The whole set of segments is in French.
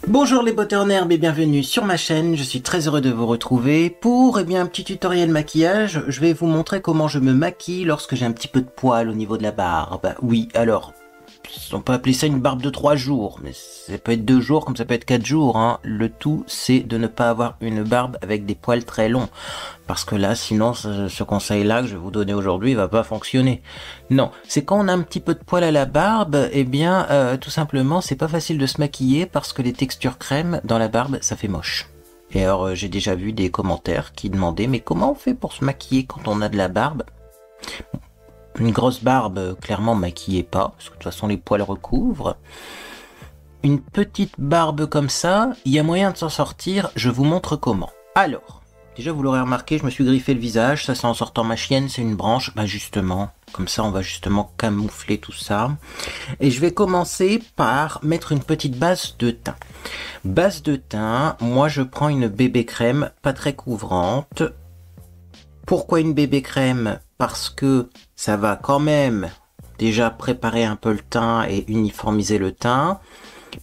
Bonjour les beautés en herbe et bienvenue sur ma chaîne, je suis très heureux de vous retrouver pour un petit tutoriel maquillage. Je vais vous montrer comment je me maquille lorsque j'ai un petit peu de poil au niveau de la barbe. Oui, alors, on peut appeler ça une barbe de 3 jours, mais ça peut être 2 jours comme ça peut être 4 jours. Hein. Le tout, c'est de ne pas avoir une barbe avec des poils très longs. Parce que là, sinon, ce conseil-là que je vais vous donner aujourd'hui, va pas fonctionner. Non, c'est quand on a un petit peu de poil à la barbe, eh bien, tout simplement, c'est pas facile de se maquiller parce que les textures crème dans la barbe, ça fait moche. Et alors, j'ai déjà vu des commentaires qui demandaient, mais comment on fait pour se maquiller quand on a de la barbe? Une grosse barbe, clairement, maquillez pas, parce que de toute façon, les poils recouvrent. Une petite barbe comme ça, il y a moyen de s'en sortir, je vous montre comment. Alors, déjà vous l'aurez remarqué, je me suis griffé le visage, ça c'est en sortant ma chienne, c'est une branche, bah justement, comme ça on va justement camoufler tout ça. Et je vais commencer par mettre une petite base de teint. Base de teint, moi je prends une bébé crème, pas très couvrante. Pourquoi une bébé crème? Parce que ça va quand même déjà préparer un peu le teint et uniformiser le teint,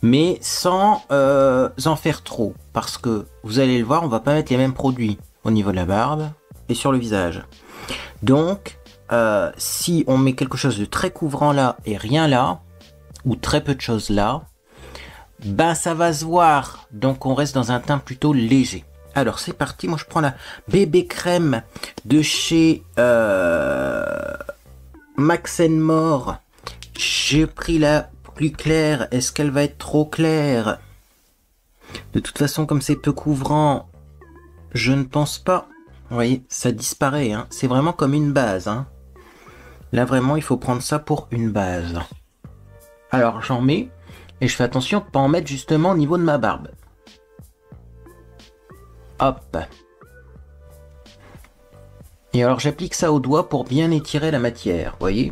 mais sans en faire trop, parce que vous allez le voir, on va pas mettre les mêmes produits au niveau de la barbe et sur le visage. Donc si on met quelque chose de très couvrant là et rien là, ou très peu de choses là, ben ça va se voir, donc on reste dans un teint plutôt léger. Alors c'est parti, moi je prends la bébé crème de chez Max & More. J'ai pris la plus claire. Est-ce qu'elle va être trop claire? De toute façon, comme c'est peu couvrant, je ne pense pas. Vous voyez, ça disparaît. Hein. C'est vraiment comme une base. Hein. Là, vraiment, il faut prendre ça pour une base. Alors, j'en mets. Et je fais attention de ne pas en mettre justement au niveau de ma barbe. Hop. Et alors, j'applique ça au doigt pour bien étirer la matière. Vous voyez?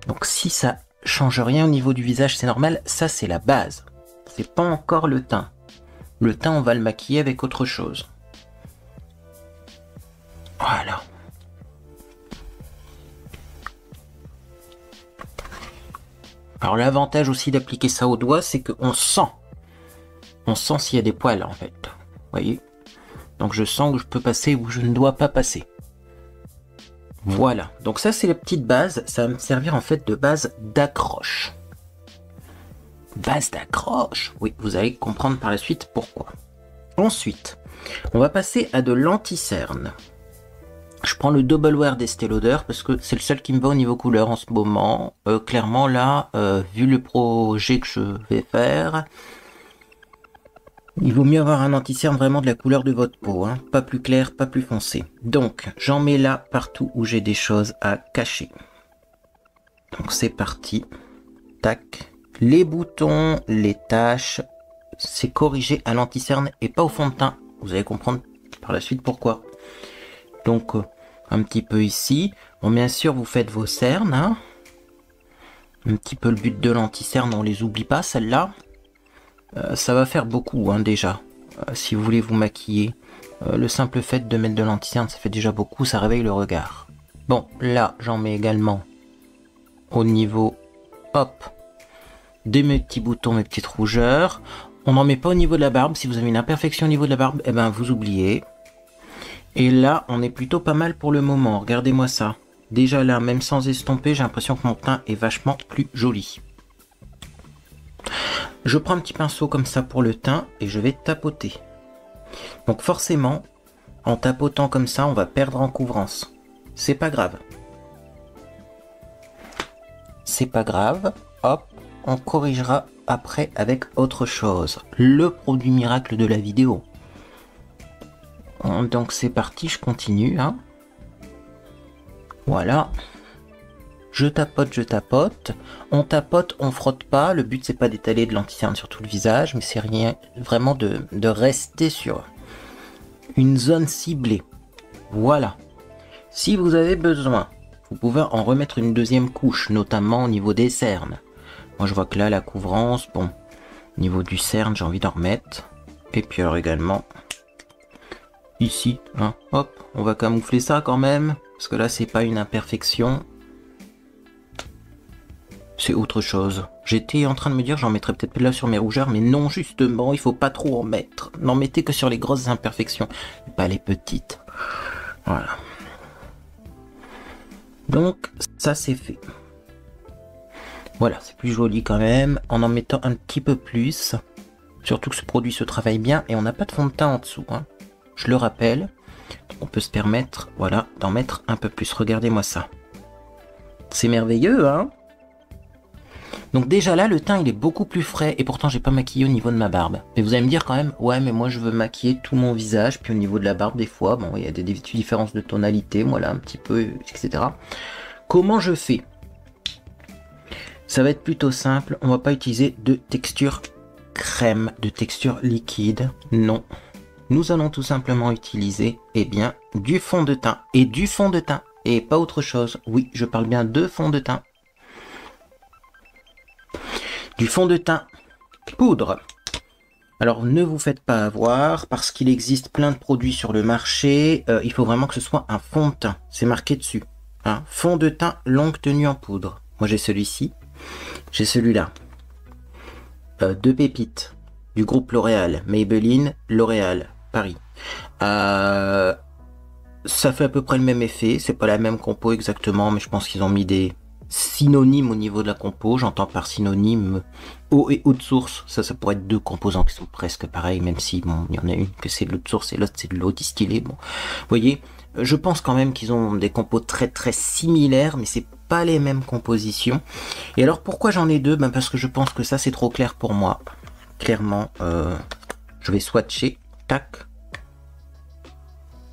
Donc si ça change rien au niveau du visage, c'est normal, ça c'est la base. C'est pas encore le teint. Le teint, on va le maquiller avec autre chose. Voilà. Alors l'avantage aussi d'appliquer ça au doigt, c'est qu'on sent. On sent s'il y a des poils en fait. Vous voyez? Donc je sens où je peux passer, où je ne dois pas passer. Voilà, donc ça c'est la petite base, ça va me servir en fait de base d'accroche. Base d'accroche, oui, vous allez comprendre par la suite pourquoi. Ensuite, on va passer à de l'anti-cerne. Je prends le Double Wear d'Estée Lauder parce que c'est le seul qui me va au niveau couleur en ce moment. Clairement là, vu le projet que je vais faire, il vaut mieux avoir un anti-cerne vraiment de la couleur de votre peau, hein. Pas plus clair, pas plus foncé. Donc, j'en mets là partout où j'ai des choses à cacher. Donc c'est parti. Tac. Les boutons, les taches, c'est corrigé à l'anti-cerne et pas au fond de teint. Vous allez comprendre par la suite pourquoi. Donc, un petit peu ici. Bon, bien sûr, vous faites vos cernes. Hein. Un petit peu le but de l'anti-cerne, on les oublie pas, celles-là. Ça va faire beaucoup hein, déjà, si vous voulez vous maquiller. Le simple fait de mettre de l'anti-cerne, ça fait déjà beaucoup, ça réveille le regard. Bon, là, j'en mets également au niveau, hop, de mes petits boutons, mes petites rougeurs. On n'en met pas au niveau de la barbe. Si vous avez une imperfection au niveau de la barbe, eh ben vous oubliez. Et là, on est plutôt pas mal pour le moment. Regardez-moi ça. Déjà là, même sans estomper, j'ai l'impression que mon teint est vachement plus joli. Je prends un petit pinceau comme ça pour le teint et je vais tapoter. Donc forcément, en tapotant comme ça, on va perdre en couvrance. C'est pas grave. C'est pas grave. Hop, on corrigera après avec autre chose. Le produit miracle de la vidéo. Donc c'est parti, je continue. Hein. Voilà. Je tapote, on tapote, on frotte pas, le but c'est pas d'étaler de l'anti-cerne sur tout le visage, mais c'est rien vraiment de rester sur une zone ciblée. Voilà. Si vous avez besoin, vous pouvez en remettre une deuxième couche, notamment au niveau des cernes. Moi je vois que là la couvrance, bon, au niveau du cerne j'ai envie d'en remettre. Et puis alors également, ici, hein, hop, on va camoufler ça quand même, parce que là c'est pas une imperfection. c'est autre chose. J'étais en train de me dire j'en mettrais peut-être là sur mes rougeurs, mais non, justement, il faut pas trop en mettre. N'en mettez que sur les grosses imperfections, pas les petites. Voilà. Donc, ça c'est fait. Voilà, c'est plus joli quand même, en mettant un petit peu plus. Surtout que ce produit se travaille bien et on n'a pas de fond de teint en dessous. Hein. Je le rappelle, on peut se permettre, voilà, d'en mettre un peu plus. Regardez-moi ça. C'est merveilleux, hein? Donc déjà là, le teint il est beaucoup plus frais et pourtant j'ai pas maquillé au niveau de ma barbe. Mais vous allez me dire quand même, ouais mais moi je veux maquiller tout mon visage, puis au niveau de la barbe des fois, bon il y a des différences de tonalité, voilà un petit peu, etc. Comment je fais? Ça va être plutôt simple, on va pas utiliser de texture crème, de texture liquide, non. Nous allons tout simplement utiliser, eh bien, du fond de teint. Et du fond de teint, et pas autre chose. Oui, je parle bien de fond de teint. Du fond de teint poudre. Alors ne vous faites pas avoir parce qu'il existe plein de produits sur le marché. Il faut vraiment que ce soit un fond de teint. C'est marqué dessus. Hein, fond de teint longue tenue en poudre. Moi j'ai celui-ci. J'ai celui-là. Deux pépites du groupe L'Oréal. Maybelline, L'Oréal, Paris. Ça fait à peu près le même effet. C'est pas la même compo exactement, mais je pense qu'ils ont mis des synonyme au niveau de la compo, j'entends par synonyme eau et eau de source, ça pourrait être deux composants qui sont presque pareils, même si bon, il y en a une que c'est de l'eau de source et l'autre c'est de l'eau distillée. Bon, vous voyez, je pense quand même qu'ils ont des compos très très similaires, mais c'est pas les mêmes compositions. Et alors pourquoi j'en ai deux? Ben parce que je pense que ça c'est trop clair pour moi. Clairement, je vais swatcher, tac.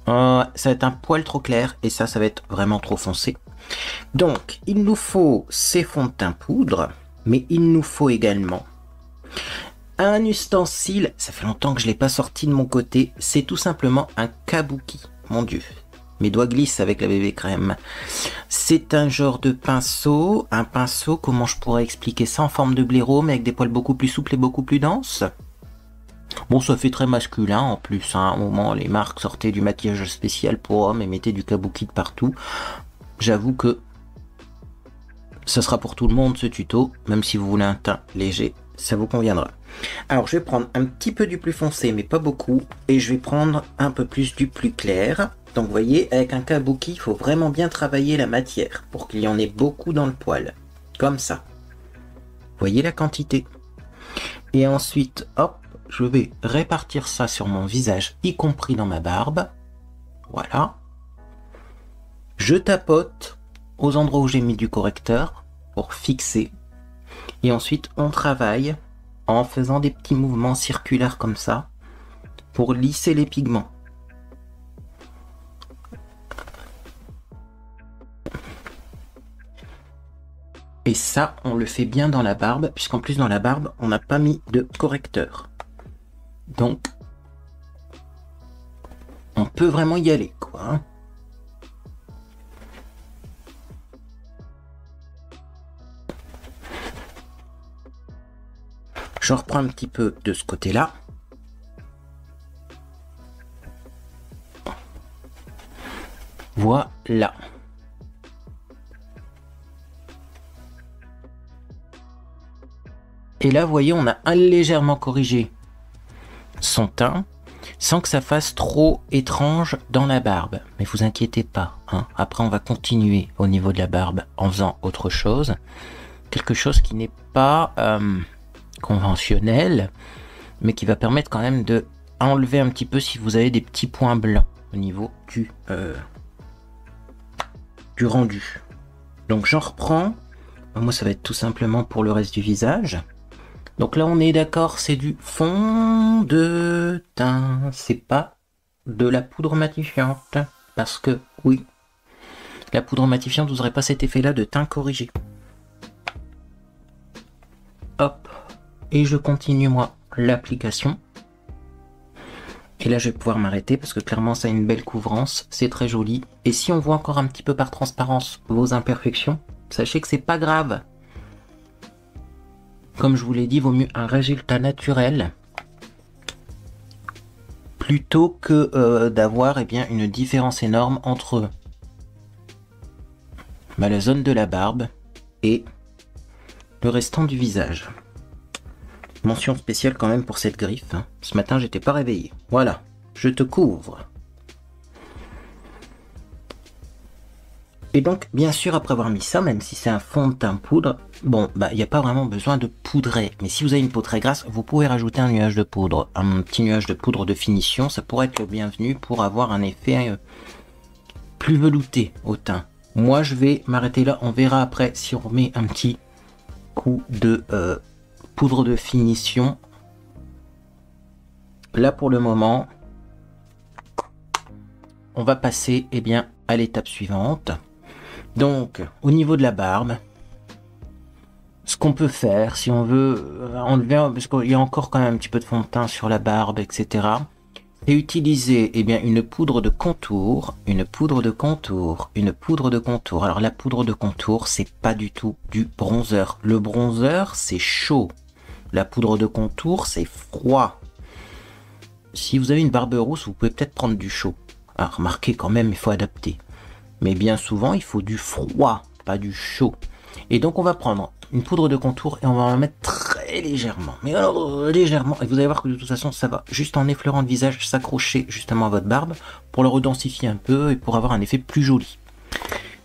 Ça va être un poil trop clair et ça va être vraiment trop foncé. Donc, il nous faut ces fonds de teint poudre, mais il nous faut également un ustensile. Ça fait longtemps que je ne l'ai pas sorti de mon côté. C'est tout simplement un kabuki. Mon Dieu, mes doigts glissent avec la bébé crème. C'est un genre de pinceau. Un pinceau, comment je pourrais expliquer ça, en forme de blaireau, mais avec des poils beaucoup plus souples et beaucoup plus denses. Bon, ça fait très masculin en plus. Hein. À un moment, les marques sortaient du maquillage spécial pour hommes et mettaient du kabuki de partout. J'avoue que ça sera pour tout le monde ce tuto, même si vous voulez un teint léger, ça vous conviendra. Alors je vais prendre un petit peu du plus foncé, mais pas beaucoup, et je vais prendre un peu plus du plus clair. Donc vous voyez, avec un kabuki, il faut vraiment bien travailler la matière pour qu'il y en ait beaucoup dans le poil, comme ça. Vous voyez la quantité. Et ensuite, hop, je vais répartir ça sur mon visage, y compris dans ma barbe. Voilà. Je tapote aux endroits où j'ai mis du correcteur pour fixer. Et ensuite, on travaille en faisant des petits mouvements circulaires comme ça pour lisser les pigments. Et ça, on le fait bien dans la barbe, puisqu'en plus dans la barbe, on n'a pas mis de correcteur. Donc, on peut vraiment y aller, quoi. Je reprends un petit peu de ce côté-là. Voilà. Et là, vous voyez, on a légèrement corrigé son teint sans que ça fasse trop étrange dans la barbe. Mais vous inquiétez pas. Hein. Après, on va continuer au niveau de la barbe en faisant autre chose. Quelque chose qui n'est pas conventionnel, mais qui va permettre quand même de enlever un petit peu si vous avez des petits points blancs au niveau du rendu. Donc j'en reprends. Moi, ça va être tout simplement pour le reste du visage. Donc là, on est d'accord, c'est du fond de teint. C'est pas de la poudre matifiante. Parce que, oui, la poudre matifiante, vous n'aurez pas cet effet-là de teint corrigé. Hop. Et je continue, moi, l'application. Et là, je vais pouvoir m'arrêter parce que clairement, ça a une belle couvrance. C'est très joli. Et si on voit encore un petit peu par transparence vos imperfections, sachez que c'est pas grave. Comme je vous l'ai dit, vaut mieux un résultat naturel plutôt que d'avoir une différence énorme entre la zone de la barbe et le restant du visage. Mention spéciale quand même pour cette griffe. Hein. Ce matin, j'étais pas réveillé. Voilà, je te couvre. Et donc, bien sûr, après avoir mis ça, même si c'est un fond de teint poudre, bon, bah, il n'y a pas vraiment besoin de poudrer. Mais si vous avez une peau très grasse, vous pouvez rajouter un nuage de poudre. Un petit nuage de poudre de finition, ça pourrait être le bienvenu pour avoir un effet plus velouté au teint. Moi, je vais m'arrêter là. On verra après si on remet un petit coup de poudre de finition. Là, pour le moment, on va passer eh bien, à l'étape suivante. Donc, au niveau de la barbe, ce qu'on peut faire, si on veut enlever, parce qu'il y a encore quand même un petit peu de fond de teint sur la barbe, etc., c'est utiliser eh bien, une poudre de contour, une poudre de contour, une poudre de contour. Alors, la poudre de contour, c'est pas du tout du bronzer. Le bronzer, c'est chaud. La poudre de contour, c'est froid. Si vous avez une barbe rousse, vous pouvez peut-être prendre du chaud. Alors, remarquez quand même, il faut adapter. Mais bien souvent, il faut du froid, pas du chaud. Et donc, on va prendre une poudre de contour et on va en mettre très légèrement. Mais alors, légèrement. Et vous allez voir que de toute façon, ça va juste en effleurant le visage s'accrocher justement à votre barbe pour le redensifier un peu et pour avoir un effet plus joli.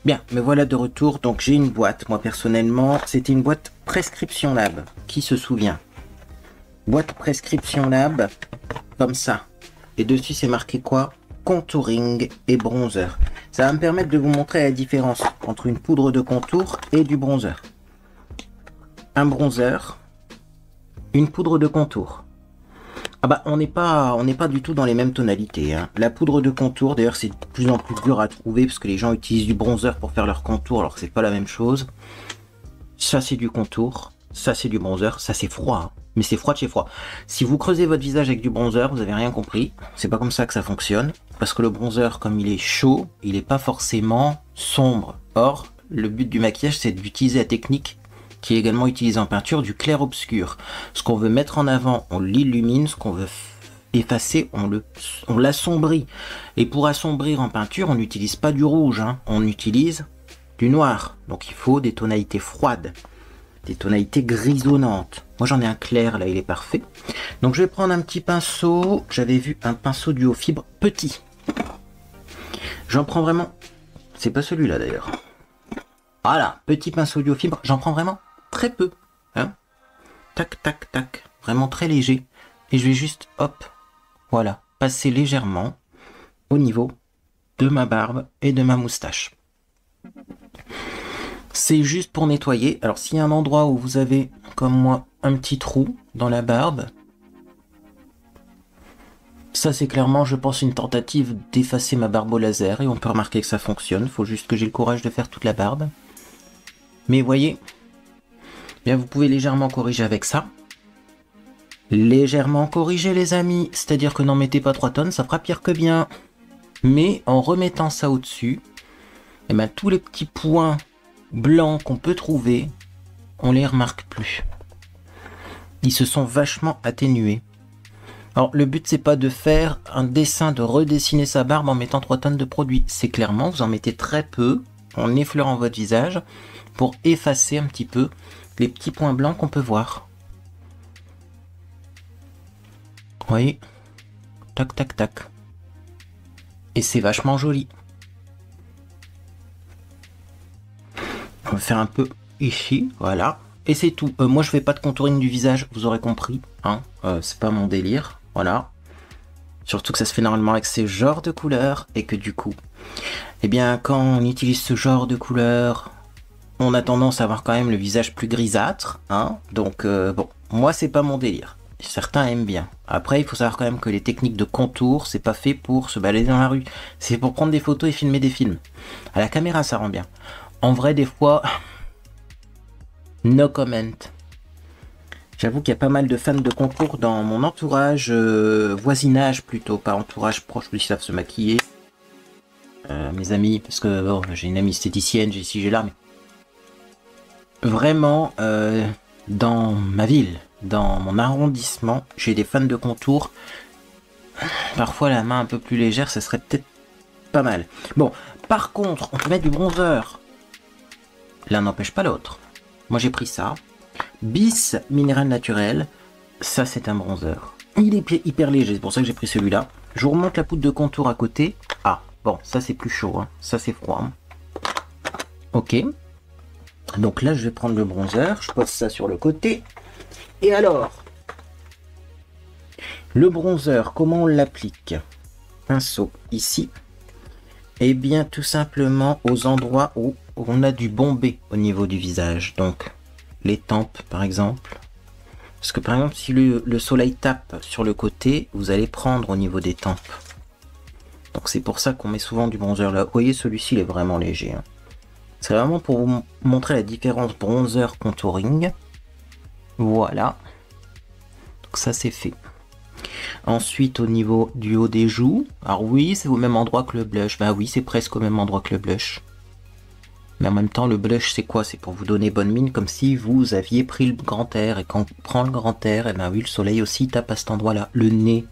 Bien, me voilà de retour. Donc, j'ai une boîte. Moi, personnellement, c'était une boîte Prescription Lab. Qui se souvient? Boîte Prescription Lab, comme ça. Et dessus, c'est marqué quoi? Contouring et bronzer. Ça va me permettre de vous montrer la différence entre une poudre de contour et du bronzer. Un bronzer, une poudre de contour. Ah bah on n'est pas du tout dans les mêmes tonalités. Hein. La poudre de contour, d'ailleurs c'est de plus en plus dur à trouver parce que les gens utilisent du bronzer pour faire leur contour alors que c'est pas la même chose. Ça c'est du contour, ça c'est du bronzer, ça c'est froid. Hein. Mais c'est froid de chez froid. Si vous creusez votre visage avec du bronzer, vous avez rien compris. C'est pas comme ça que ça fonctionne. Parce que le bronzer, comme il est chaud, il n'est pas forcément sombre. Or, le but du maquillage, c'est d'utiliser la technique qui est également utilisée en peinture, du clair-obscur. Ce qu'on veut mettre en avant, on l'illumine. Ce qu'on veut effacer, on l'assombrit. Et pour assombrir en peinture, on n'utilise pas du rouge. Hein. On utilise du noir. Donc il faut des tonalités froides. Des tonalités grisonnantes. Moi j'en ai un clair là, il est parfait. Donc je vais prendre un petit pinceau. J'avais vu un pinceau duo fibre petit. J'en prends vraiment. C'est pas celui-là d'ailleurs. Voilà, petit pinceau duo fibre. J'en prends vraiment très peu. Hein, tac, tac, tac. Vraiment très léger. Et je vais juste, hop, voilà, passer légèrement au niveau de ma barbe et de ma moustache. C'est juste pour nettoyer. Alors s'il y a un endroit où vous avez, comme moi, un petit trou dans la barbe, ça c'est clairement, je pense, une tentative d'effacer ma barbe au laser et on peut remarquer que ça fonctionne. Il faut juste que j'ai le courage de faire toute la barbe. Mais voyez, bien vous pouvez légèrement corriger avec ça. Légèrement corriger les amis, c'est-à-dire que n'en mettez pas 3 tonnes, ça fera pire que bien. Mais en remettant ça au-dessus, et ben, tous les petits points blancs qu'on peut trouver, on les remarque plus. Ils se sont vachement atténués. Alors le but c'est pas de faire un dessin, de redessiner sa barbe en mettant 3 tonnes de produit. C'est clairement, vous en mettez très peu en effleurant votre visage pour effacer un petit peu les petits points blancs qu'on peut voir. Vous voyez, tac tac tac. Et c'est vachement joli. On va faire un peu ici, voilà. Et c'est tout. Moi, je fais pas de contouring du visage, vous aurez compris. Hein, c'est pas mon délire, voilà. Surtout que ça se fait normalement avec ces genres de couleurs. Et que du coup, eh bien, quand on utilise ce genre de couleurs, on a tendance à avoir quand même le visage plus grisâtre. Hein. Donc, bon, moi, c'est pas mon délire. Certains aiment bien. Après, il faut savoir quand même que les techniques de contour, c'est pas fait pour se balader dans la rue. C'est pour prendre des photos et filmer des films. À la caméra, ça rend bien. En vrai, des fois, no comment. J'avoue qu'il y a pas mal de fans de contour dans mon entourage, voisinage plutôt, pas entourage proche, où ils savent se maquiller. Mes amis, parce que bon, j'ai une amie esthéticienne, j'ai ici, j'ai là, mais vraiment, dans ma ville, dans mon arrondissement, j'ai des fans de contour. Parfois, la main un peu plus légère, ça serait peut-être pas mal. Bon, par contre, on peut mettre du bronzer. L'un n'empêche pas l'autre. Moi j'ai pris ça. Bis minéral naturel. Ça, c'est un bronzer. Il est hyper léger, c'est pour ça que j'ai pris celui-là. Je vous remonte la poudre de contour à côté. Ah, bon, ça c'est plus chaud, hein. Ça c'est froid. Hein. Ok. Donc là, je vais prendre le bronzer. Je pose ça sur le côté. Et alors, le bronzer, comment on l'applique? Pinceau ici. Eh bien, tout simplement aux endroits où on a du bombé au niveau du visage. Donc, les tempes, par exemple. Parce que, par exemple, si le soleil tape sur le côté, vous allez prendre au niveau des tempes. Donc, c'est pour ça qu'on met souvent du bronzer là. Vous voyez, celui-ci, il est vraiment léger. Hein. C'est vraiment pour vous montrer la différence bronzer contouring. Voilà. Donc, ça, c'est fait. Ensuite, au niveau du haut des joues, alors oui, c'est au même endroit que le blush. Bah oui, c'est presque au même endroit que le blush. Mais en même temps, le blush, c'est quoi? C'est pour vous donner bonne mine, comme si vous aviez pris le grand air. Et quand on prend le grand air, et ben oui, le soleil aussi tape à cet endroit-là. Le nez,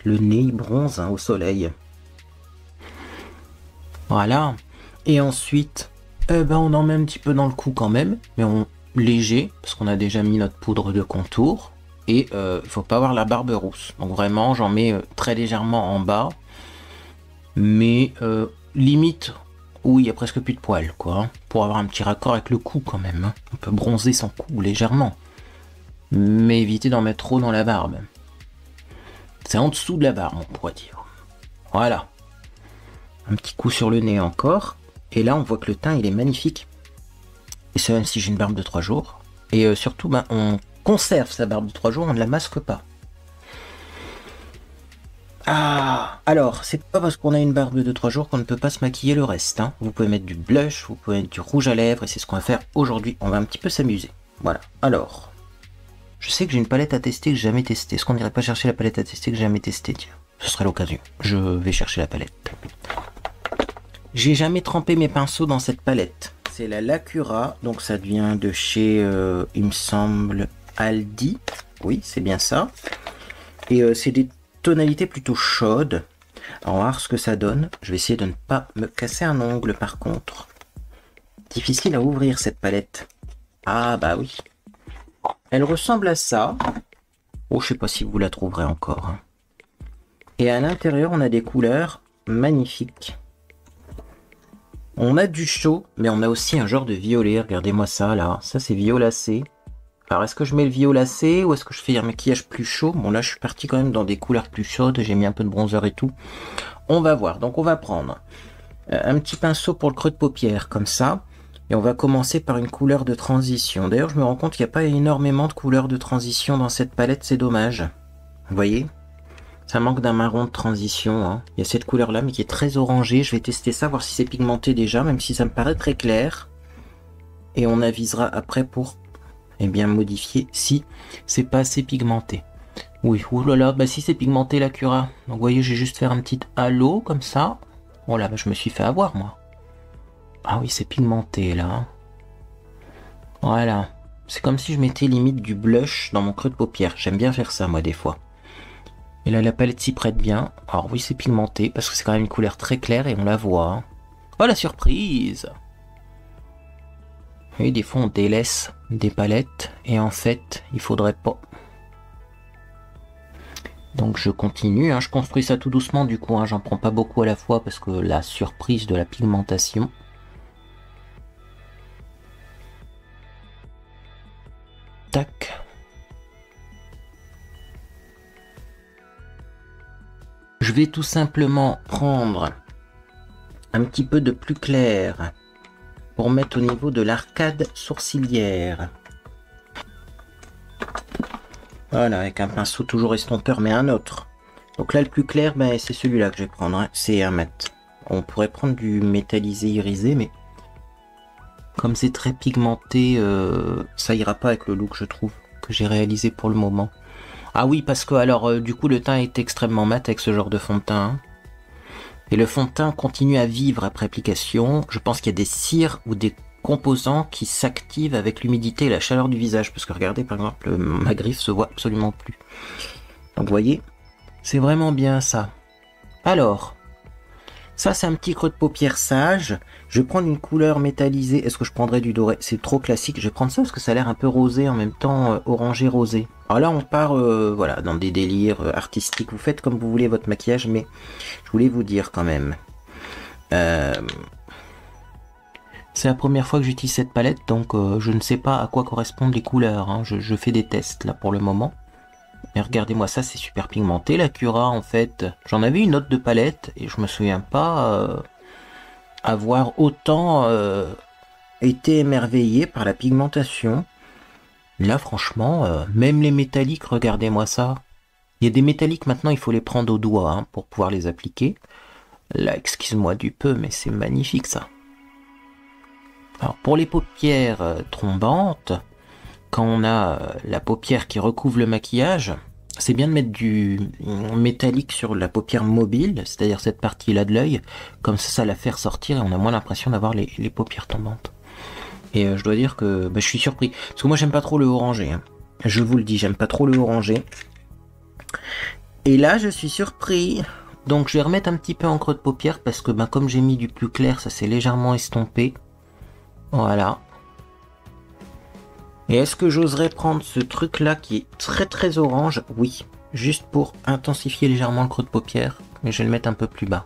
il bronze hein, au soleil. Voilà. Et ensuite, ben on en met un petit peu dans le cou quand même, mais on léger, parce qu'on a déjà mis notre poudre de contour. Et il faut pas avoir la barbe rousse. Donc vraiment, j'en mets très légèrement en bas. Mais limite où il y a presque plus de poils, quoi. Hein, pour avoir un petit raccord avec le cou quand même. Hein. On peut bronzer son cou légèrement. Mais éviter d'en mettre trop dans la barbe. C'est en dessous de la barbe, on pourrait dire. Voilà. Un petit coup sur le nez encore. Et là, on voit que le teint, il est magnifique. Et ça, même si j'ai une barbe de 3 jours. Et surtout, ben, on conserve sa barbe de 3 jours, on ne la masque pas. Ah, alors, c'est pas parce qu'on a une barbe de 3 jours qu'on ne peut pas se maquiller le reste. Hein. Vous pouvez mettre du blush, vous pouvez mettre du rouge à lèvres, et c'est ce qu'on va faire aujourd'hui. On va un petit peu s'amuser. Voilà. Alors, je sais que j'ai une palette à tester que j'ai jamais testée. Est-ce qu'on n'irait pas chercher la palette à tester que j'ai jamais testée? Tiens, ce serait l'occasion. Je vais chercher la palette. J'ai jamais trempé mes pinceaux dans cette palette. C'est la Lacura, donc ça vient de chez, il me semble, Aldi. Oui, c'est bien ça. Et c'est des tonalités plutôt chaudes. Alors, on va voir ce que ça donne. Je vais essayer de ne pas me casser un ongle par contre. Difficile à ouvrir cette palette. Ah bah oui. Elle ressemble à ça. Oh, je sais pas si vous la trouverez encore. Hein. Et à l'intérieur, on a des couleurs magnifiques. On a du chaud, mais on a aussi un genre de violet. Regardez-moi ça, là. Ça, c'est violacé. Alors, est-ce que je mets le violacé ou est-ce que je fais un maquillage plus chaud? Bon, là, je suis parti quand même dans des couleurs plus chaudes. J'ai mis un peu de bronzer et tout. On va voir. Donc, on va prendre un petit pinceau pour le creux de paupière, comme ça. Et on va commencer par une couleur de transition. D'ailleurs, je me rends compte qu'il n'y a pas énormément de couleurs de transition dans cette palette. C'est dommage. Vous voyez? Ça manque d'un marron de transition. Hein. Il y a cette couleur-là, mais qui est très orangée. Je vais tester ça, voir si c'est pigmenté déjà, même si ça me paraît très clair. Et on avisera après pour bien modifier si c'est pas assez pigmenté. Oui, oulala, bah si c'est pigmenté la Cura. Donc vous voyez, j'ai juste fait un petit halo comme ça. Oh là, bah, je me suis fait avoir moi. Ah oui, c'est pigmenté là. Voilà. C'est comme si je mettais limite du blush dans mon creux de paupière. J'aime bien faire ça moi des fois. Et là, la palette s'y prête bien. Alors oui, c'est pigmenté, parce que c'est quand même une couleur très claire et on la voit. Oh, la surprise! Oui, des fois, on délaisse des palettes, et en fait, il faudrait pas. Donc, je continue. Hein. Je construis ça tout doucement, du coup. Hein. J'en prends pas beaucoup à la fois, parce que la surprise de la pigmentation. Tac. Je vais tout simplement prendre un petit peu de plus clair pour mettre au niveau de l'arcade sourcilière. Voilà, avec un pinceau toujours estompeur, mais un autre. Donc là, le plus clair, ben, c'est celui-là que je vais prendre. Hein. C'est un mat. On pourrait prendre du métallisé irisé, mais comme c'est très pigmenté, ça ira pas avec le look, je trouve, que j'ai réalisé pour le moment. Ah oui, parce que alors du coup le teint est extrêmement mat avec ce genre de fond de teint. Hein. Et le fond de teint continue à vivre après application. Je pense qu'il y a des cires ou des composants qui s'activent avec l'humidité et la chaleur du visage. Parce que regardez par exemple, ma griffe se voit absolument plus. Donc vous voyez, c'est vraiment bien ça. Alors, Ça, c'est un petit creux de paupière sage. Je vais prendre une couleur métallisée. Est-ce que je prendrais du doré? C'est trop classique. Je vais prendre ça parce que ça a l'air un peu rosé en même temps, orangé rosé. Alors là, on part voilà, dans des délires artistiques. Vous faites comme vous voulez votre maquillage, mais je voulais vous dire quand même. C'est la première fois que j'utilise cette palette, donc je ne sais pas à quoi correspondent les couleurs. Hein. Je fais des tests là pour le moment. Mais regardez-moi ça, c'est super pigmenté. La Cura, en fait, j'en avais une autre de palette et je me souviens pas avoir autant été émerveillé par la pigmentation. Là, franchement, même les métalliques, regardez-moi ça. Il y a des métalliques maintenant, il faut les prendre au doigt hein, pour pouvoir les appliquer. Là, excuse-moi du peu, mais c'est magnifique ça. Alors, pour les paupières trombantes, quand on a la paupière qui recouvre le maquillage, c'est bien de mettre du métallique sur la paupière mobile, c'est-à-dire cette partie-là de l'œil, comme ça la fait ressortir et on a moins l'impression d'avoir les paupières tombantes. Et je dois dire que je suis surpris, parce que moi j'aime pas trop le orangé, hein. Je vous le dis, j'aime pas trop le orangé. Et là je suis surpris, donc je vais remettre un petit peu en creux de paupière, parce que comme j'ai mis du plus clair, ça s'est légèrement estompé. Voilà. Et est-ce que j'oserais prendre ce truc là qui est très très orange? Oui, juste pour intensifier légèrement le creux de paupière, mais je vais le mettre un peu plus bas.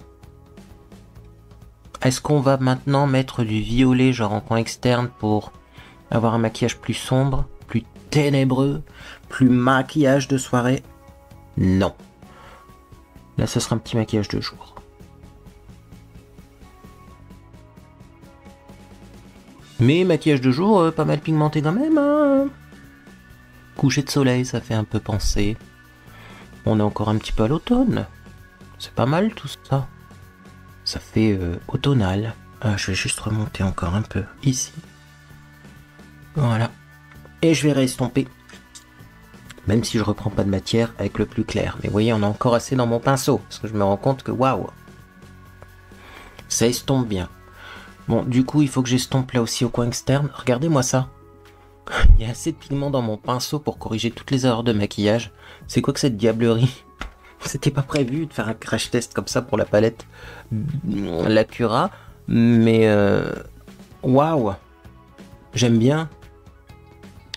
Est-ce qu'on va maintenant mettre du violet genre en coin externe pour avoir un maquillage plus sombre, plus ténébreux, plus maquillage de soirée? Non. Là ce sera un petit maquillage de jour. Mais maquillage de jour, pas mal pigmenté quand même. Hein. Coucher de soleil, ça fait un peu penser. On est encore un petit peu à l'automne. C'est pas mal tout ça. Ça fait automnal. Ah, je vais juste remonter encore un peu ici. Voilà. Et je vais réestomper. Même si je reprends pas de matière avec le plus clair. Mais vous voyez, on a encore assez dans mon pinceau. Parce que je me rends compte que waouh. Ça estompe bien. Bon, du coup, il faut que j'estompe là aussi au coin externe. Regardez-moi ça. Il y a assez de pigment dans mon pinceau pour corriger toutes les erreurs de maquillage. C'est quoi que cette diablerie? C'était pas prévu de faire un crash test comme ça pour la palette La Cura. Mais waouh. J'aime bien.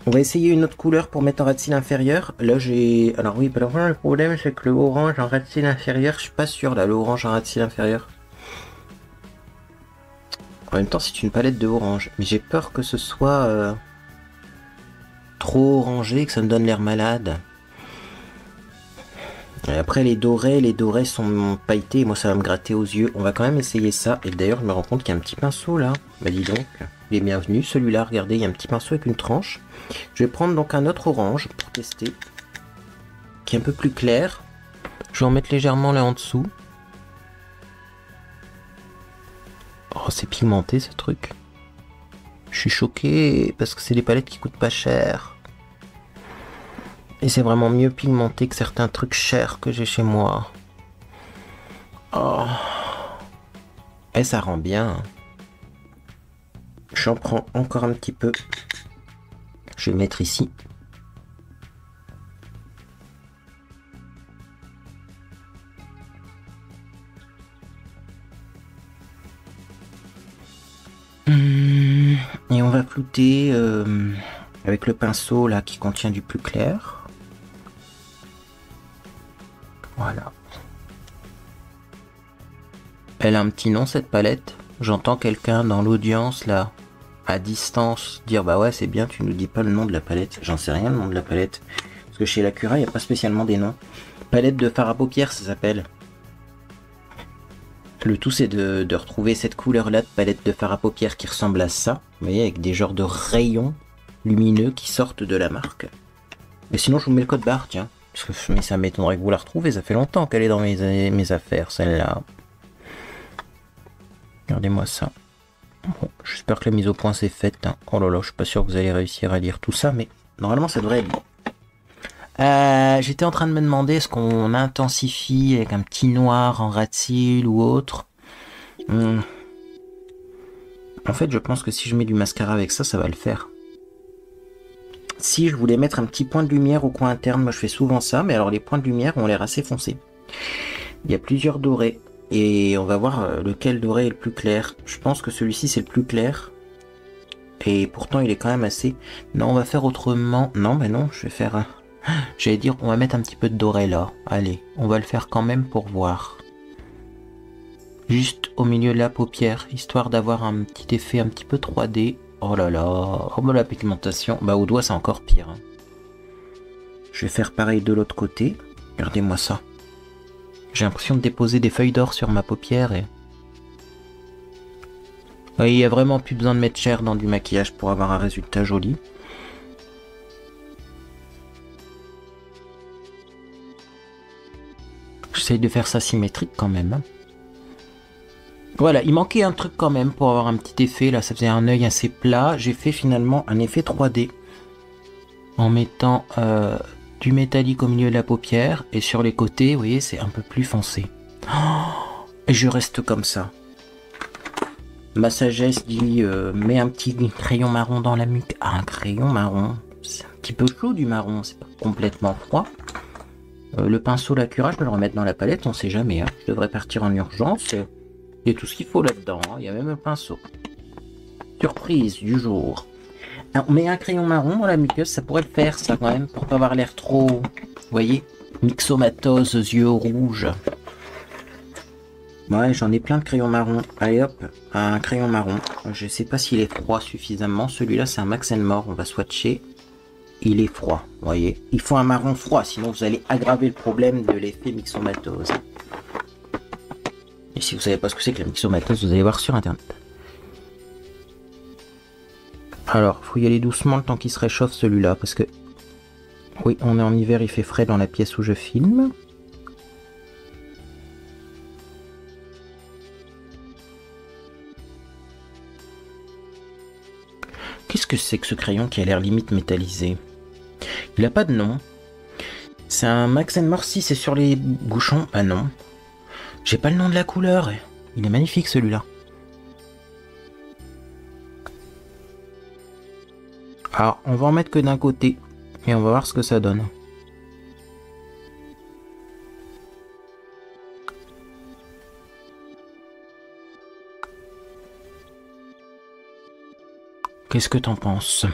On va essayer une autre couleur pour mettre en ras de cils inférieur. Là, j'ai... Alors oui, le problème, c'est que le orange en ras de cils inférieur, je suis pas sûr, là, le orange en ras de cils inférieur. En même temps, c'est une palette de orange. Mais j'ai peur que ce soit trop orangé, que ça me donne l'air malade. Et après, les dorés sont pailletés. Et moi, ça va me gratter aux yeux. On va quand même essayer ça. Et d'ailleurs, je me rends compte qu'il y a un petit pinceau là. Bah dis donc, il est bienvenu. Celui-là, regardez, il y a un petit pinceau avec une tranche. Je vais prendre donc un autre orange pour tester. Qui est un peu plus clair. Je vais en mettre légèrement là en dessous. Oh, c'est pigmenté ce truc. Je suis choqué parce que c'est des palettes qui coûtent pas cher. Et c'est vraiment mieux pigmenté que certains trucs chers que j'ai chez moi. Oh. Et ça rend bien. J'en prends encore un petit peu. Je vais le mettre ici. Et on va flouter avec le pinceau là qui contient du plus clair. Voilà. Elle a un petit nom cette palette. J'entends quelqu'un dans l'audience là, à distance, dire bah ouais c'est bien, tu nous dis pas le nom de la palette. J'en sais rien le nom de la palette. Parce que chez La Cura, il n'y a pas spécialement des noms. Palette de fard à paupières ça s'appelle. Le tout c'est de retrouver cette couleur là de palette de fard à paupières qui ressemble à ça. Vous voyez, avec des genres de rayons lumineux qui sortent de la marque. Mais sinon je vous mets le code barre, tiens. Parce que, mais ça m'étonnerait que vous la retrouvez, ça fait longtemps qu'elle est dans mes affaires, celle-là. Regardez-moi ça. Bon, j'espère que la mise au point c'est faite. Hein. Oh là là, je suis pas sûr que vous allez réussir à lire tout ça, mais normalement ça devrait être bon. J'étais en train de me demander est-ce qu'on intensifie avec un petit noir en ras de cils ou autre. En fait, je pense que si je mets du mascara avec ça, ça va le faire. Si je voulais mettre un petit point de lumière au coin interne, moi je fais souvent ça, mais alors les points de lumière ont l'air assez foncés. Il y a plusieurs dorés. et on va voir lequel doré est le plus clair. Je pense que celui-ci c'est le plus clair. Et pourtant il est quand même assez... Non, on va faire autrement. Non, mais non, je vais faire... J'allais dire, on va mettre un petit peu de doré là. Allez, on va le faire quand même pour voir. Juste au milieu de la paupière, histoire d'avoir un petit effet un petit peu 3D. Oh là là, oh bah la pigmentation. Bah au doigt c'est encore pire. Hein. Je vais faire pareil de l'autre côté. Regardez-moi ça. J'ai l'impression de déposer des feuilles d'or sur ma paupière et... Oui, il n'y a vraiment plus besoin de mettre cher dans du maquillage pour avoir un résultat joli. J'essaye de faire ça symétrique quand même. Hein. Voilà, il manquait un truc quand même pour avoir un petit effet. Là, ça faisait un œil assez plat. J'ai fait finalement un effet 3D. En mettant du métallique au milieu de la paupière. Et sur les côtés, vous voyez, c'est un peu plus foncé. Oh, et je reste comme ça. Ma sagesse dit, mets un petit crayon marron dans la nuque. Ah, un crayon marron. C'est un petit peu chaud du marron, c'est pas complètement froid. Le pinceau, la cura, je vais le remettre dans la palette, on sait jamais. Hein. Je devrais partir en urgence. Il y a tout ce qu'il faut là-dedans, hein. Il y a même un pinceau. Surprise du jour. Alors, on met un crayon marron dans la muqueuse, ça pourrait le faire ça quand même, pour pas avoir l'air trop... Vous voyez, myxomatose, yeux rouges. Ouais, j'en ai plein de crayons marron. Allez hop, un crayon marron. Je sais pas s'il est froid suffisamment. Celui-là, c'est un Max More. On va swatcher. Il est froid, vous voyez. Il faut un marron froid, sinon vous allez aggraver le problème de l'effet myxomatose. Et si vous savez pas ce que c'est que la myxomatose, vous allez voir sur internet. Alors, il faut y aller doucement le temps qu'il se réchauffe celui-là, parce que... Oui, on est en hiver, il fait frais dans la pièce où je filme. Qu'est-ce que c'est que ce crayon qui a l'air limite métallisé? Il a pas de nom. C'est un Max More, si c'est sur les bouchons. Ah non. J'ai pas le nom de la couleur. Il est magnifique celui-là. Alors, on va en mettre que d'un côté. Et on va voir ce que ça donne. Qu'est-ce que t'en penses?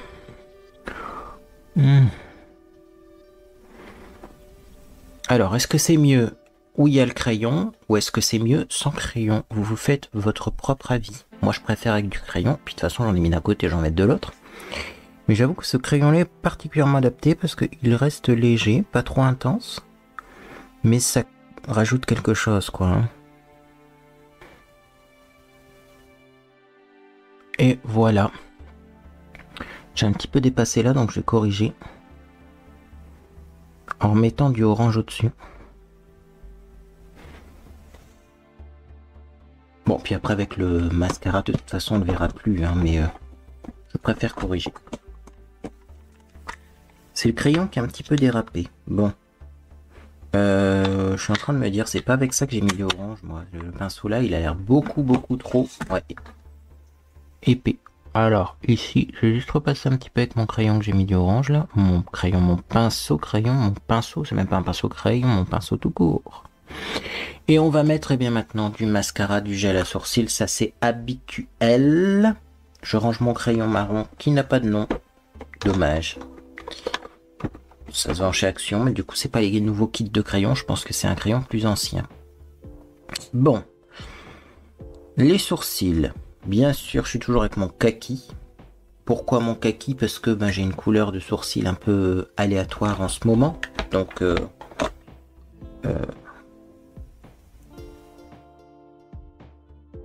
Alors, est-ce que c'est mieux où il y a le crayon ou est-ce que c'est mieux sans crayon? Vous vous faites votre propre avis. Moi, je préfère avec du crayon. Puis de toute façon, j'en ai mis d'un côté et j'en mets de l'autre. Mais j'avoue que ce crayon-là est particulièrement adapté parce qu'il reste léger, pas trop intense. Mais ça rajoute quelque chose, quoi. Hein. Et voilà. J'ai un petit peu dépassé là, donc je vais corriger. En remettant du orange au-dessus. Bon, puis après avec le mascara, de toute façon, on ne le verra plus, hein, mais je préfère corriger. C'est le crayon qui est un petit peu dérapé. Bon. Je suis en train de me dire, c'est pas avec ça que j'ai mis l'orange, moi. Le pinceau là, il a l'air beaucoup trop ouais, épais. Alors, ici, je vais juste repasser un petit peu avec mon crayon que j'ai mis d'orange là. Mon crayon, mon pinceau, c'est même pas un pinceau crayon, mon pinceau tout court. Et on va mettre, eh bien maintenant, du mascara, du gel à sourcils, ça c'est habituel. Je range mon crayon marron qui n'a pas de nom. Dommage. Ça se vend chez Action, mais du coup c'est pas les nouveaux kits de crayons, je pense que c'est un crayon plus ancien. Bon. Les sourcils. Bien sûr, je suis toujours avec mon kaki. Pourquoi mon kaki? Parce que ben, j'ai une couleur de sourcil un peu aléatoire en ce moment. Donc,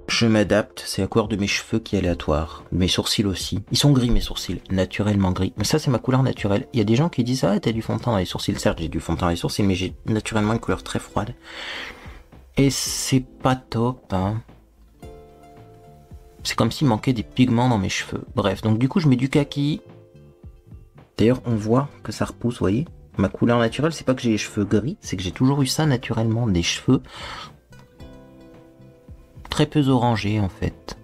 je m'adapte. C'est la couleur de mes cheveux qui est aléatoire. Mes sourcils aussi. Ils sont gris, mes sourcils. Naturellement gris. Mais ça, c'est ma couleur naturelle. Il y a des gens qui disent, ah, t'as du fond de teint dans les sourcils. Certes, j'ai du fond de teint dans les sourcils, mais j'ai naturellement une couleur très froide. Et c'est pas top, hein. C'est comme s'il manquait des pigments dans mes cheveux. Bref, donc du coup, je mets du kaki. D'ailleurs, on voit que ça repousse, vous voyez. Ma couleur naturelle, c'est pas que j'ai les cheveux gris, c'est que j'ai toujours eu ça naturellement. Des cheveux très peu orangés, en fait.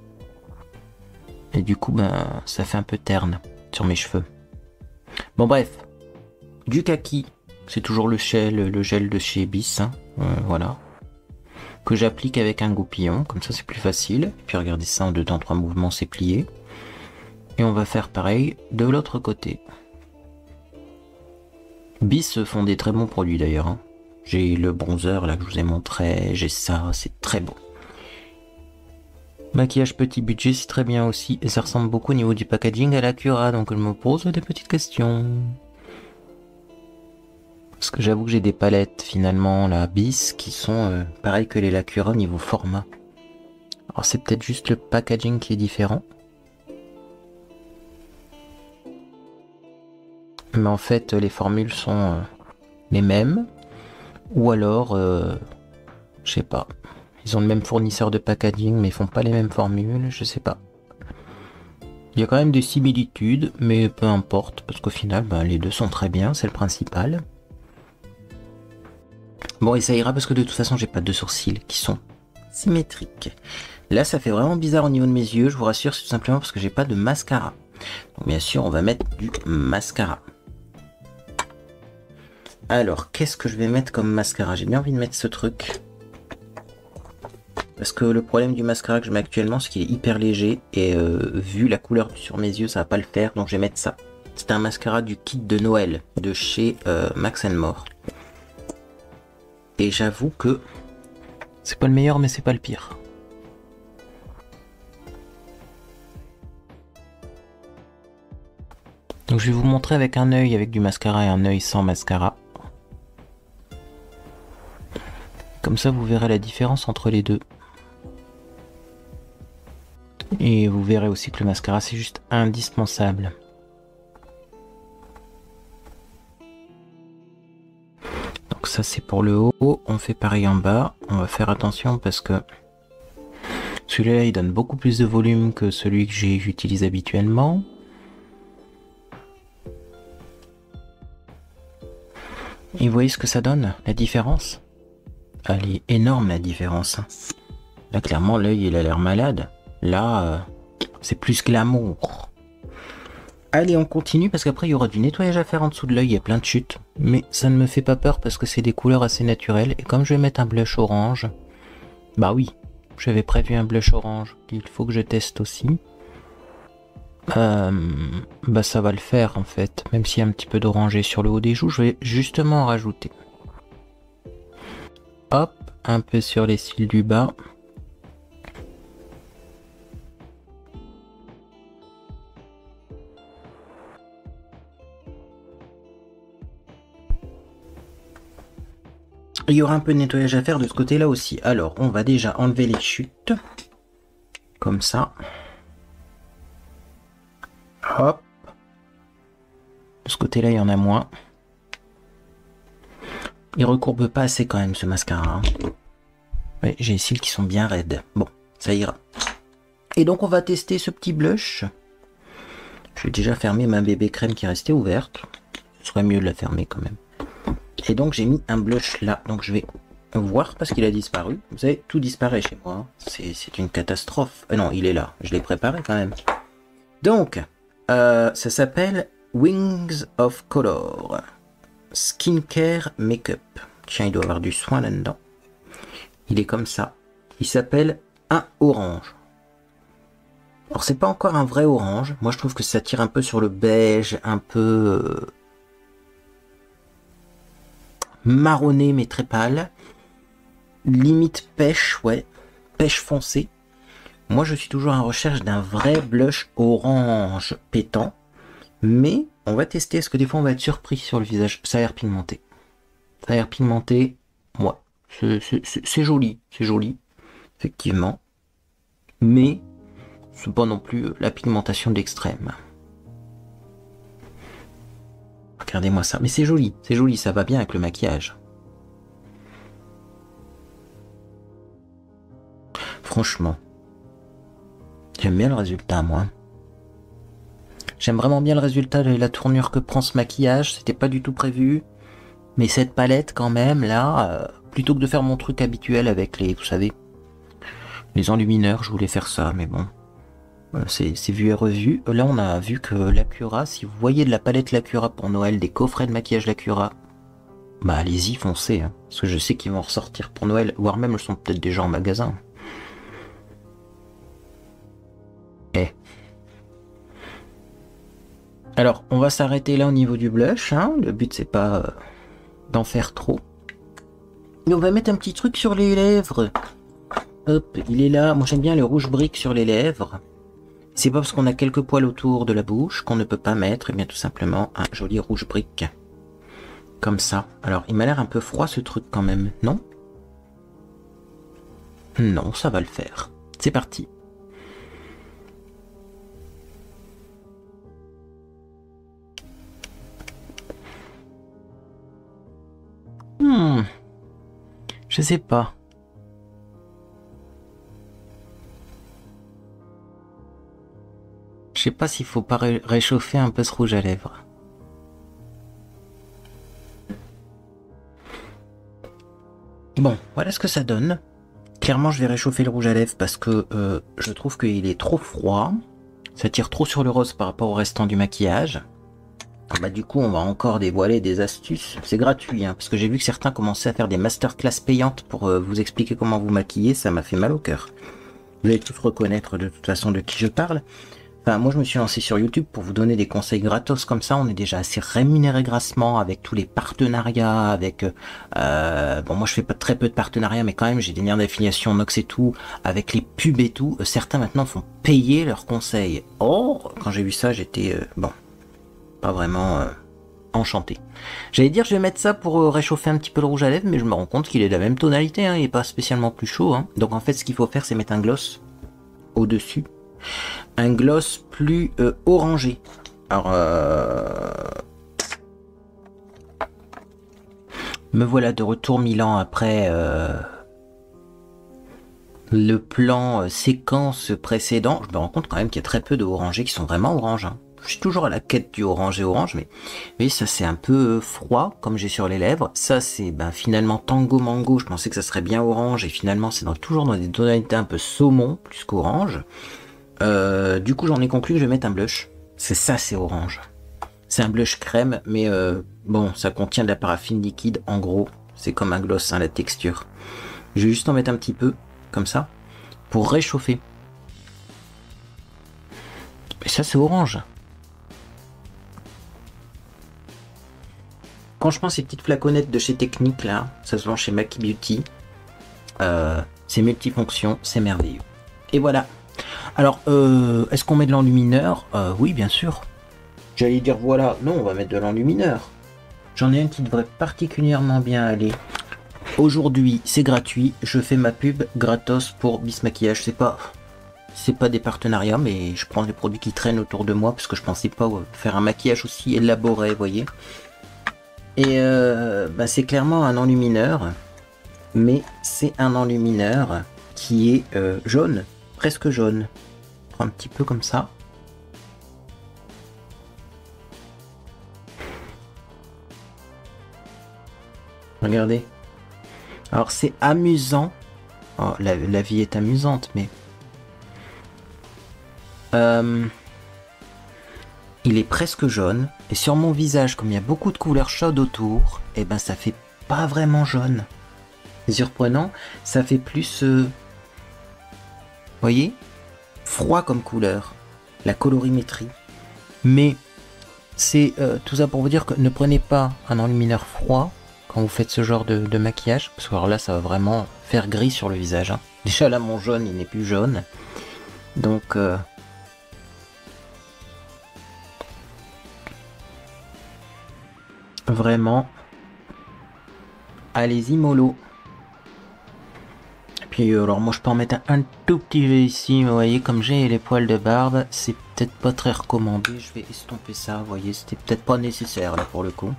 Et du coup, ben, ça fait un peu terne sur mes cheveux. Bon, bref. Du kaki, c'est toujours le gel de chez Bis. Hein. Voilà. que j'applique avec un goupillon, comme ça c'est plus facile. Et puis regardez ça, en 2 temps 3 mouvements, c'est plié. Et on va faire pareil de l'autre côté. Bis font des très bons produits d'ailleurs. Hein. J'ai le bronzer là que je vous ai montré, j'ai ça, c'est très beau. Maquillage petit budget, c'est très bien aussi. Et ça ressemble beaucoup au niveau du packaging à l'Acura, donc je me pose des petites questions. Parce que j'avoue que j'ai des palettes finalement, la Bis, qui sont pareilles que les Lacura au niveau format. Alors c'est peut-être juste le packaging qui est différent. Mais en fait, les formules sont les mêmes. Ou alors, je sais pas. Ils ont le même fournisseur de packaging, mais ils font pas les mêmes formules, je sais pas. Il y a quand même des similitudes, mais peu importe, parce qu'au final, ben, les deux sont très bien, c'est le principal. Bon, et ça ira parce que de toute façon, j'ai pas de sourcils qui sont symétriques. Là, ça fait vraiment bizarre au niveau de mes yeux, je vous rassure, c'est tout simplement parce que j'ai pas de mascara. Donc bien sûr, on va mettre du mascara. Alors, qu'est-ce que je vais mettre comme mascara? J'ai bien envie de mettre ce truc. Parce que le problème du mascara que je mets actuellement, c'est qu'il est hyper léger. Et vu la couleur sur mes yeux, ça va pas le faire. Donc je vais mettre ça. C'est un mascara du kit de Noël de chez Max More. Et j'avoue que c'est pas le meilleur, mais c'est pas le pire. Donc je vais vous montrer avec un œil avec du mascara et un œil sans mascara. Comme ça, vous verrez la différence entre les deux. Et vous verrez aussi que le mascara, c'est juste indispensable. Donc ça, c'est pour le haut. On fait pareil en bas. On va faire attention parce que celui-là, il donne beaucoup plus de volume que celui que j'utilise habituellement. Et vous voyez ce que ça donne, la différence? Elle est énorme, la différence. Là, clairement, l'œil, il a l'air malade. Là, c'est plus glamour. Allez, on continue parce qu'après, il y aura du nettoyage à faire en dessous de l'œil. Il y a plein de chutes. Mais ça ne me fait pas peur parce que c'est des couleurs assez naturelles. Et comme je vais mettre un blush orange, bah oui, j'avais prévu un blush orange qu'il faut que je teste aussi. Bah ça va le faire en fait. Même s'il y a un petit peu d'orangé sur le haut des joues, je vais justement en rajouter. Hop, un peu sur les cils du bas. Il y aura un peu de nettoyage à faire de ce côté-là aussi. Alors, on va déjà enlever les chutes. Comme ça. Hop. De ce côté-là, il y en a moins. Il recourbe pas assez quand même, ce mascara. Hein. Ouais, j'ai les cils qui sont bien raides. Bon, ça ira. Et donc, on va tester ce petit blush. Je vais déjà fermer ma bébé crème qui est restée ouverte. Ce serait mieux de la fermer quand même. Et donc j'ai mis un blush là, donc je vais voir parce qu'il a disparu. Vous savez, tout disparaît chez moi, hein. C'est une catastrophe. Non, il est là, je l'ai préparé quand même. Donc, ça s'appelle Wings of Color Skincare Makeup. Tiens, il doit avoir du soin là-dedans. Il est comme ça. Il s'appelle un orange. Alors c'est pas encore un vrai orange. Moi je trouve que ça tire un peu sur le beige, un peu... marronné mais très pâle, limite pêche, ouais, pêche foncée. Moi je suis toujours en recherche d'un vrai blush orange pétant, mais on va tester, parce que des fois on va être surpris sur le visage. Ça a l'air pigmenté, ça a l'air pigmenté, ouais, c'est joli, effectivement, mais c'est pas non plus la pigmentation d'extrême. Regardez-moi ça, mais c'est joli, ça va bien avec le maquillage. Franchement, j'aime bien le résultat, moi. J'aime vraiment bien le résultat de la tournure que prend ce maquillage, c'était pas du tout prévu. Mais cette palette, quand même, là, plutôt que de faire mon truc habituel avec les, vous savez, les enlumineurs, je voulais faire ça, mais bon. C'est vu et revu. Là, on a vu que l'Acura, si vous voyez de la palette l'Acura pour Noël, des coffrets de maquillage l'Acura, Bah allez-y, foncez, hein, parce que je sais qu'ils vont ressortir pour Noël, voire même ils sont peut-être déjà en magasin. Eh. Alors, on va s'arrêter là au niveau du blush, hein. Le but c'est pas d'en faire trop. Et on va mettre un petit truc sur les lèvres. Hop, il est là. Moi j'aime bien le rouge brique sur les lèvres. C'est pas parce qu'on a quelques poils autour de la bouche qu'on ne peut pas mettre, et bien tout simplement un joli rouge brique. Comme ça. Alors, il m'a l'air un peu froid ce truc quand même, non? Non, ça va le faire. C'est parti. Je sais pas. Je sais pas s'il faut pas réchauffer un peu ce rouge à lèvres. Bon, voilà ce que ça donne. Clairement, je vais réchauffer le rouge à lèvres parce que je trouve qu'il est trop froid. Ça tire trop sur le rose par rapport au restant du maquillage. Bah du coup, on va encore dévoiler des astuces. C'est gratuit, hein, parce que j'ai vu que certains commençaient à faire des masterclass payantes pour vous expliquer comment vous maquiller. Ça m'a fait mal au cœur. Vous allez tous reconnaître de toute façon de qui je parle. Enfin, moi, je me suis lancé sur YouTube pour vous donner des conseils gratos comme ça. On est déjà assez rémunéré grassement avec tous les partenariats, avec... bon, moi, je fais pas très peu de partenariats, mais quand même, j'ai des liens d'affiliation Nox et tout, avec les pubs et tout. Certains, maintenant, font payer leurs conseils. Oh, quand j'ai vu ça, j'étais... bon, pas vraiment... enchanté. J'allais dire je vais mettre ça pour réchauffer un petit peu le rouge à lèvres, mais je me rends compte qu'il est de la même tonalité, hein, il n'est pas spécialement plus chaud. Hein. Donc en fait ce qu'il faut faire c'est mettre un gloss au-dessus. Un gloss plus orangé. Alors me voilà de retour 1000 ans après le plan séquence précédent. Je me rends compte quand même qu'il y a très peu de orangés qui sont vraiment orange. Hein. Je suis toujours à la quête du orange et orange, mais oui, ça c'est un peu froid, comme j'ai sur les lèvres. Ça c'est finalement tango mango, je pensais que ça serait bien orange, et finalement c'est toujours dans des tonalités un peu saumon, plus qu'orange. Du coup j'en ai conclu que je vais mettre un blush. C'est ça, c'est orange. C'est un blush crème, mais bon, ça contient de la paraffine liquide, en gros. C'est comme un gloss, hein, la texture. Je vais juste en mettre un petit peu, comme ça, pour réchauffer. Et ça c'est orange. Franchement, ces petites flaconnettes de chez Technique, là, ça se vend chez Maki Beauty. C'est multifonction, c'est merveilleux. Et voilà. Alors, est-ce qu'on met de l'enlumineur? Oui, bien sûr. J'allais dire voilà. Non, on va mettre de l'enlumineur. J'en ai un qui devrait particulièrement bien aller. Aujourd'hui, c'est gratuit. Je fais ma pub gratos pour Bis Maquillage. C'est pas des partenariats, mais je prends les produits qui traînent autour de moi parce que je pensais pas faire un maquillage aussi élaboré, vous voyez. Et c'est clairement un enlumineur, mais c'est un enlumineur qui est jaune, presque jaune. Je prends un petit peu comme ça. Regardez. Alors c'est amusant. Oh, la vie est amusante, mais... il est presque jaune, et sur mon visage, comme il y a beaucoup de couleurs chaudes autour, et ça fait pas vraiment jaune. C'est surprenant, ça fait plus... voyez, froid comme couleur, la colorimétrie. Mais c'est tout ça pour vous dire que ne prenez pas un enlumineur froid quand vous faites ce genre de maquillage, parce que alors là ça va vraiment faire gris sur le visage. Hein. Déjà là mon jaune il n'est plus jaune, donc... vraiment, allez-y mollo. Puis alors moi je peux en mettre un tout petit peu ici, vous voyez comme j'ai les poils de barbe, c'est peut-être pas très recommandé, je vais estomper ça, vous voyez, c'était peut-être pas nécessaire là pour le coup.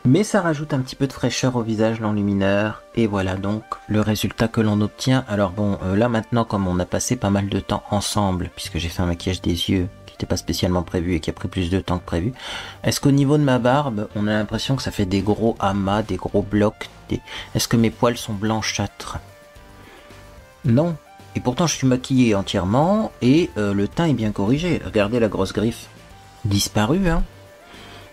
Mais ça rajoute un petit peu de fraîcheur au visage, l'enlumineur, et voilà donc le résultat que l'on obtient. Alors bon, là maintenant comme on a passé pas mal de temps ensemble, puisque j'ai fait un maquillage des yeux, qui n'était pas spécialement prévu et qui a pris plus de temps que prévu, est-ce qu'au niveau de ma barbe, on a l'impression que ça fait des gros amas, des gros blocs, est-ce que mes poils sont blanchâtres? Non. Et pourtant je suis maquillé entièrement, et le teint est bien corrigé. Regardez la grosse griffe. Disparue, hein.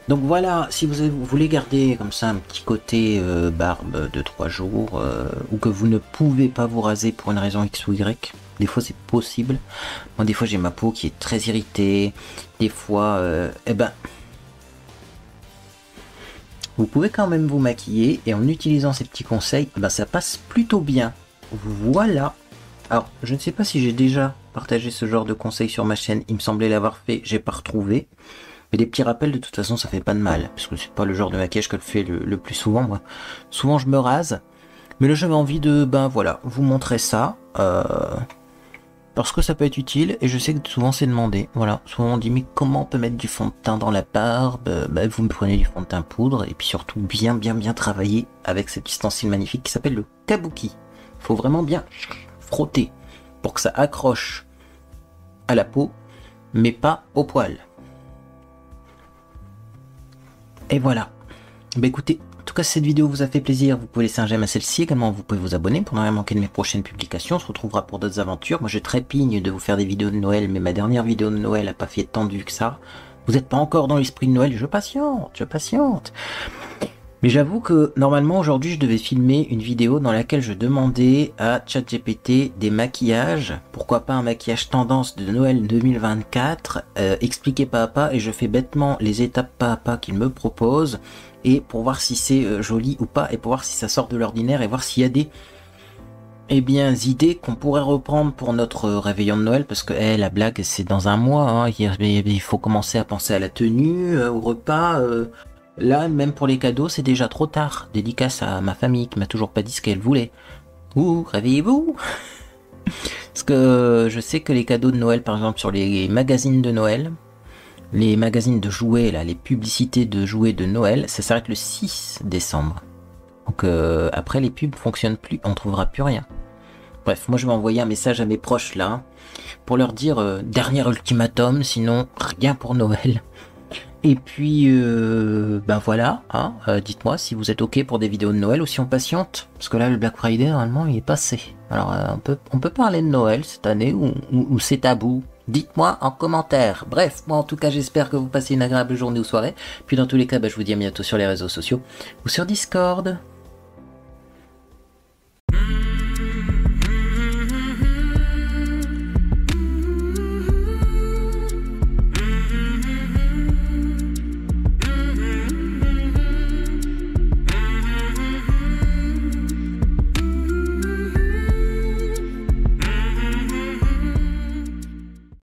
Donc voilà, si vous voulez garder comme ça un petit côté barbe de 3 jours, ou que vous ne pouvez pas vous raser pour une raison X ou Y, des fois c'est possible. Moi des fois j'ai ma peau qui est très irritée, des fois, eh ben, vous pouvez quand même vous maquiller et en utilisant ces petits conseils, ben, ça passe plutôt bien. Voilà. Alors, je ne sais pas si j'ai déjà partagé ce genre de conseils sur ma chaîne, il me semblait l'avoir fait, j'ai pas retrouvé. Mais des petits rappels, de toute façon, ça fait pas de mal, parce que c'est pas le genre de maquillage que je fais le plus souvent, moi. Souvent, je me rase, mais là, j'avais envie de, ben voilà, vous montrer ça, parce que ça peut être utile, et je sais que souvent, c'est demandé. Voilà, souvent, on dit, mais comment on peut mettre du fond de teint dans la barbe? Ben, vous me prenez du fond de teint poudre, et puis surtout, bien travailler avec cet ustensile magnifique qui s'appelle le kabuki. Faut vraiment bien frotter pour que ça accroche à la peau, mais pas au poil. Et voilà. Bah écoutez, en tout cas si cette vidéo vous a fait plaisir, vous pouvez laisser un j'aime à celle-ci, également vous pouvez vous abonner pour ne rien manquer de mes prochaines publications, on se retrouvera pour d'autres aventures. Moi je trépigne de vous faire des vidéos de Noël, mais ma dernière vidéo de Noël a pas fait tant de vues que ça. Vous n'êtes pas encore dans l'esprit de Noël, je patiente. Mais j'avoue que normalement aujourd'hui je devais filmer une vidéo dans laquelle je demandais à ChatGPT des maquillages, pourquoi pas un maquillage tendance de Noël 2024, expliqué pas à pas, et je fais bêtement les étapes pas à pas qu'il me propose, et pour voir si c'est joli ou pas, et pour voir si ça sort de l'ordinaire, et voir s'il y a des idées qu'on pourrait reprendre pour notre réveillon de Noël, parce que la blague c'est dans un mois, hein, il faut commencer à penser à la tenue, au repas. Là, même pour les cadeaux, c'est déjà trop tard. Dédicace à ma famille qui m'a toujours pas dit ce qu'elle voulait. Ouh, réveillez-vous! Parce que je sais que les cadeaux de Noël, par exemple, sur les magazines de Noël, les magazines de jouets, là, les publicités de jouets de Noël, ça s'arrête le 6 décembre. Donc après, les pubs fonctionnent plus, on trouvera plus rien. Bref, moi je vais envoyer un message à mes proches là, pour leur dire dernier ultimatum, sinon rien pour Noël. Et puis, ben voilà, hein, dites-moi si vous êtes ok pour des vidéos de Noël ou si on patiente. Parce que là, le Black Friday, normalement, il est passé. Alors, on peut parler de Noël cette année ou c'est tabou. Dites-moi en commentaire. Bref, moi en tout cas, j'espère que vous passez une agréable journée ou soirée. Puis dans tous les cas, ben, je vous dis à bientôt sur les réseaux sociaux ou sur Discord.